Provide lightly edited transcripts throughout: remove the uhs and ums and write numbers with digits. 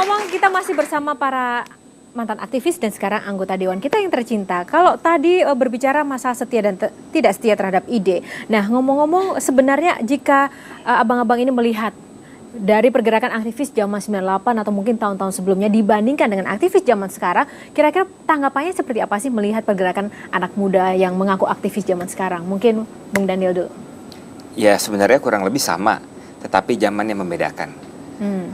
Ngomong-ngomong, kita masih bersama para mantan aktivis dan sekarang anggota Dewan kita yang tercinta. Kalau tadi berbicara masalah setia dan tidak setia terhadap ide. Nah, ngomong-ngomong sebenarnya jika abang-abang ini melihat dari pergerakan aktivis zaman 98 atau mungkin tahun-tahun sebelumnya dibandingkan dengan aktivis zaman sekarang, kira-kira tanggapannya seperti apa sih melihat pergerakan anak muda yang mengaku aktivis zaman sekarang? Mungkin Bung Daniel dulu. Ya, sebenarnya kurang lebih sama, tetapi zamannya membedakan.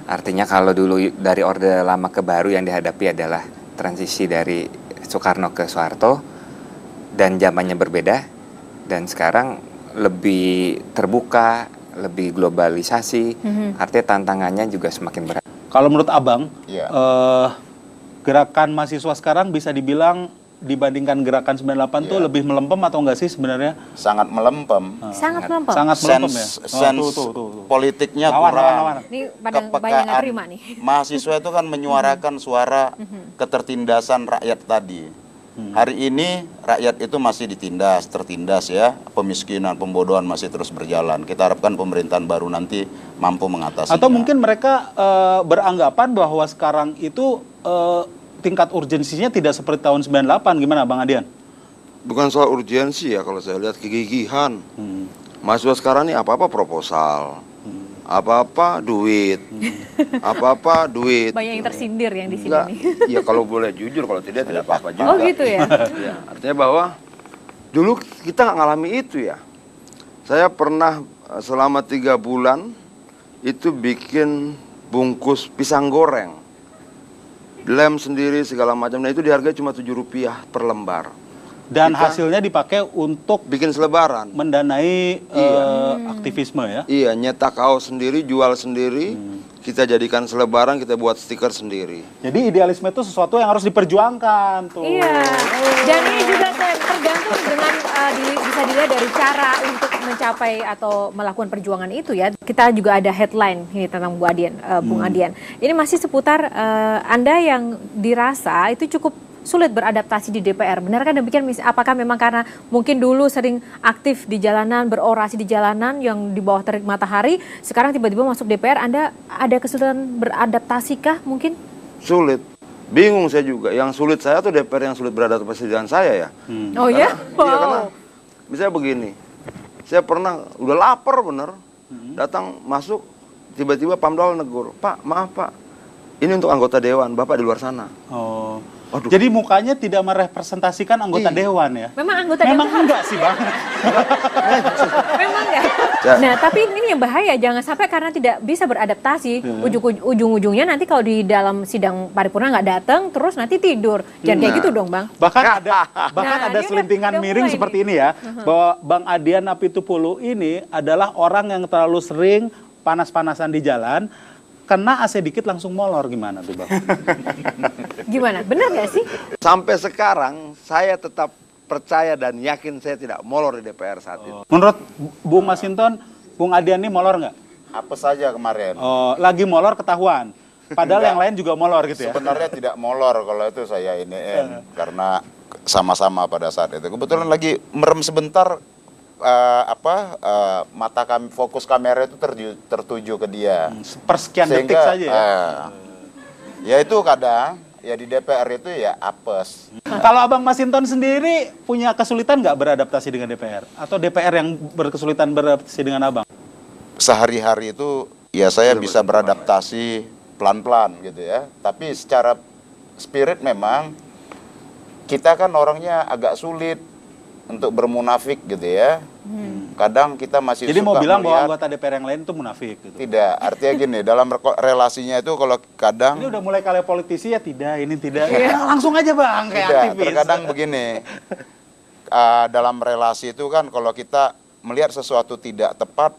Artinya kalau dulu dari Orde Lama ke Baru yang dihadapi adalah transisi dari Soekarno ke Soeharto dan zamannya berbeda, dan sekarang lebih terbuka, lebih globalisasi, artinya tantangannya juga semakin berat. Kalau menurut Abang, gerakan mahasiswa sekarang bisa dibilang dibandingkan gerakan 98 tuh lebih melempem atau enggak sih sebenarnya? Sangat melempem. Sangat melempem. Sangat melempem ya. Sense politiknya lawan. kurang. Ini banyak yang terima nih. Mahasiswa itu kan menyuarakan suara ketertindasan rakyat tadi. Hari ini rakyat itu masih tertindas ya. Pemiskinan, pembodohan masih terus berjalan. Kita harapkan pemerintahan baru nanti mampu mengatasinya. Atau mungkin mereka beranggapan bahwa sekarang itu tingkat urgensinya tidak seperti tahun 98. Gimana Bang Adian? Bukan soal urgensi ya, kalau saya lihat kegigihan. Mahasiswa sekarang ini apa-apa proposal, apa-apa duit, apa-apa duit. Banyak yang tersindir yang di sini Enggak, nih. ya kalau boleh jujur, kalau tidak apa-apa juga. Oh gitu ya? Ya, artinya bahwa dulu kita nggak ngalami itu ya. Saya pernah selama 3 bulan itu bikin bungkus pisang goreng. Lem sendiri segala macam, nah itu dihargai cuma Rp7 per lembar. Dan Kita hasilnya dipakai untuk bikin selebaran, mendanai aktivisme ya? Iya, nyetak kaos sendiri, jual sendiri, kita jadikan selebaran, kita buat stiker sendiri. Jadi idealisme itu sesuatu yang harus diperjuangkan tuh. Iya, dan ini juga tergantung dengan bisa dilihat dari cara untuk mencapai atau melakukan perjuangan itu ya. Kita juga ada headline ini tentang Bung Adian. Ini masih seputar Anda yang dirasa itu cukup sulit beradaptasi di DPR. Benarkah demikian? Apakah memang karena mungkin dulu sering aktif di jalanan, berorasi di jalanan yang di bawah terik matahari, sekarang tiba-tiba masuk DPR, Anda ada kesulitan beradaptasikah mungkin? Sulit. Bingung saya juga. Yang sulit saya tuh DPR yang sulit beradaptasi dengan saya ya. Oh ya? Wow. Iya, karena misalnya begini. Saya pernah udah lapar bener. Datang masuk tiba-tiba Pamdal negur, "Pak, maaf Pak. Ini untuk anggota dewan, Bapak di luar sana." Oh. Aduh. Jadi mukanya tidak merepresentasikan anggota dewan ya? Memang anggota Memang dewan. enggak sih Bang. Memang enggak. Nah, tapi ini yang bahaya, jangan sampai karena tidak bisa beradaptasi, ujung-ujungnya nanti kalau di dalam sidang paripurna nggak datang, terus nanti tidur. Jangan kayak gitu dong, Bang. Bahkan ada ini selintingan udah miring mulai seperti nih. ini ya, bahwa Bang Adian Apitupulu ini adalah orang yang terlalu sering panas-panasan di jalan, kena AC dikit langsung molor. Gimana tuh Bang? Gimana? Benar nggak sih? Sampai sekarang saya tetap percaya dan yakin saya tidak molor di DPR saat itu. Menurut Bung Masinton, Bung Adian ini molor nggak? Apa saja kemarin? Oh, lagi molor ketahuan. Padahal yang lain juga molor gitu ya? Sebenarnya tidak molor kalau itu saya karena sama-sama pada saat itu. Kebetulan lagi merem sebentar, mata kami, fokus kamera itu tertuju ke dia. Persekian detik saja ya? Ya itu kadang, ya di DPR itu ya apes. Kalau Abang Masinton sendiri punya kesulitan nggak beradaptasi dengan DPR? Atau DPR yang berkesulitan beradaptasi dengan Abang? Sehari-hari itu ya saya bisa beradaptasi pelan-pelan gitu ya. Tapi secara spirit memang kita kan orangnya agak sulit untuk bermunafik gitu ya. Kadang kita masih Jadi suka mau bilang melihat, bahwa anggota DPR yang lain itu munafik gitu? tidak, artinya gini, dalam relasinya itu kalau kadang Ini udah mulai kayak politisi ya, tidak, ini tidak. Langsung aja Bang, kayak tidak, aktivis. terkadang begini, dalam relasi itu kan kalau kita melihat sesuatu tidak tepat,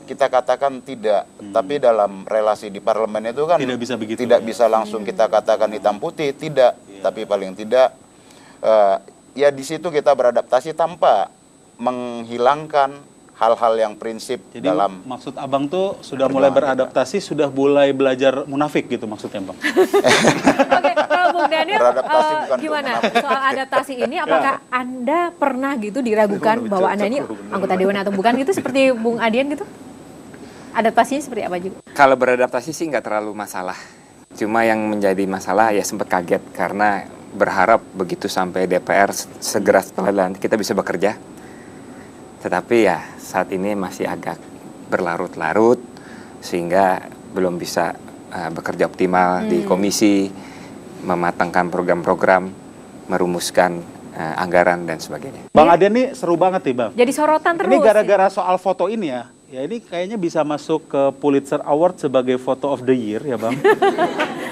kita katakan tidak. Tapi dalam relasi di parlemen itu kan Tidak bisa begitu. tidak bisa langsung kita katakan hitam putih, tidak. Tapi paling tidak, ya di situ kita beradaptasi tanpa menghilangkan hal-hal yang prinsip. Jadi dalam maksud Abang tuh sudah mulai beradaptasi, sudah mulai belajar munafik gitu maksudnya Bang? Oke, kalau Bung Daniel, Beradaptasi bukan gimana untuk soal adaptasi ini? Apakah Anda pernah gitu diragukan bahwa Anda ini anggota dewan atau bukan gitu, seperti Bung Adian gitu? Adaptasinya seperti apa juga? Kalau beradaptasi sih nggak terlalu masalah. Cuma yang menjadi masalah ya sempat kaget karena berharap begitu sampai DPR segera setelah dilantik kita bisa bekerja. Tetapi ya saat ini masih agak berlarut-larut sehingga belum bisa bekerja optimal di komisi, mematangkan program-program, merumuskan anggaran dan sebagainya. Bang Adian nih seru banget nih Bang. Jadi sorotan terus. Ini gara-gara soal foto ini ya. Ya ini kayaknya bisa masuk ke Pulitzer Award sebagai Photo of the Year ya Bang.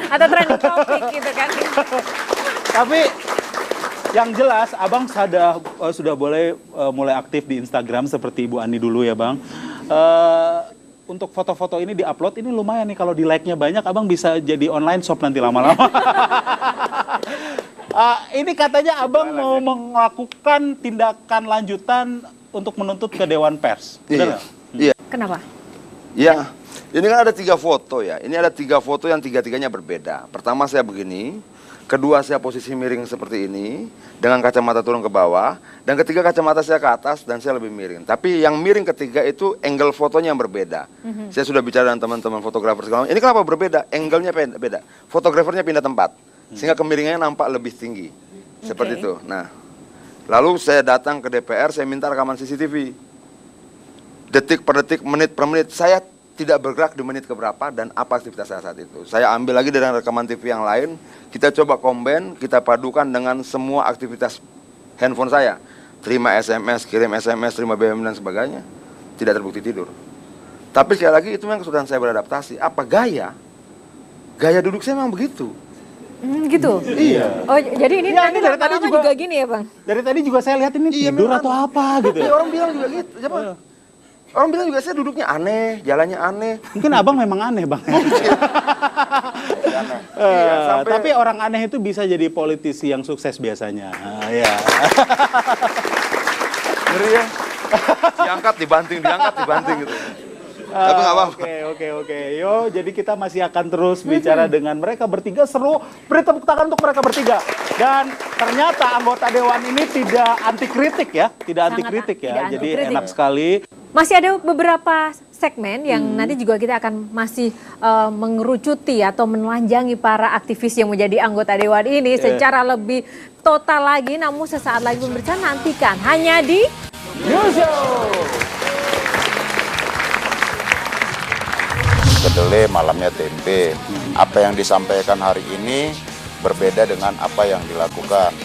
Atau trending topic gitu kan. Tapi yang jelas Abang sudah boleh mulai aktif di Instagram seperti Ibu Ani dulu ya Bang. Untuk foto-foto ini diupload ini lumayan nih, kalau di like-nya banyak Abang bisa jadi online shop nanti lama-lama. Ini katanya Abang mau melakukan tindakan lanjutan untuk menuntut ke Dewan Pers. Benar nggak? Iya. Kenapa? Ya, ini kan ada 3 foto ya. Ini ada 3 foto yang tiga-tiganya berbeda. Pertama saya begini, kedua saya posisi miring seperti ini, dengan kacamata turun ke bawah, dan ketiga kacamata saya ke atas dan saya lebih miring. Tapi yang miring ketiga itu angle fotonya yang berbeda. Saya sudah bicara dengan teman-teman fotografer segala macam. Ini kenapa berbeda? Angle-nya beda. Fotografernya pindah tempat, sehingga kemiringannya nampak lebih tinggi. Seperti itu. Nah, lalu saya datang ke DPR, saya minta rekaman CCTV. Detik per detik, menit per menit, saya tidak bergerak di menit keberapa dan apa aktivitas saya saat itu. Saya ambil lagi dari rekaman TV yang lain, kita coba combine, kita padukan dengan semua aktivitas handphone saya. Terima SMS, kirim SMS, terima BBM dan sebagainya. Tidak terbukti tidur. Tapi sekali lagi itu memang kesulitan saya beradaptasi. Apa gaya? Gaya duduk saya memang begitu. Gitu? Iya. Oh jadi ini Ya, nanti ini dari tadi lama-lama juga- juga gini ya Bang? Dari tadi juga saya lihat ini Iya, tidur memang. atau apa gitu Tapi ya. orang bilang juga gitu. Siapa? Orang bilang juga saya duduknya aneh, jalannya aneh. Mungkin Abang memang aneh Bang. sampai- Tapi orang aneh itu bisa jadi politisi yang sukses biasanya. Ya. Ngeri ya. Diangkat, dibanting gitu. Tapi nggak apa-apa. Oke. Yo, jadi kita masih akan terus bicara dengan mereka bertiga. Seru. Beri tepuk tangan untuk mereka bertiga. Dan ternyata anggota Dewan ini tidak anti kritik ya. Tidak anti kritik ya. tidak Jadi anti kritik. enak sekali. Masih ada beberapa segmen yang nanti juga kita akan masih mengerucuti atau menelanjangi para aktivis yang menjadi anggota Dewan ini secara lebih total lagi. Namun sesaat lagi pemirsa nantikan hanya di News Show. Kedelai malamnya tempe. Apa yang disampaikan hari ini berbeda dengan apa yang dilakukan.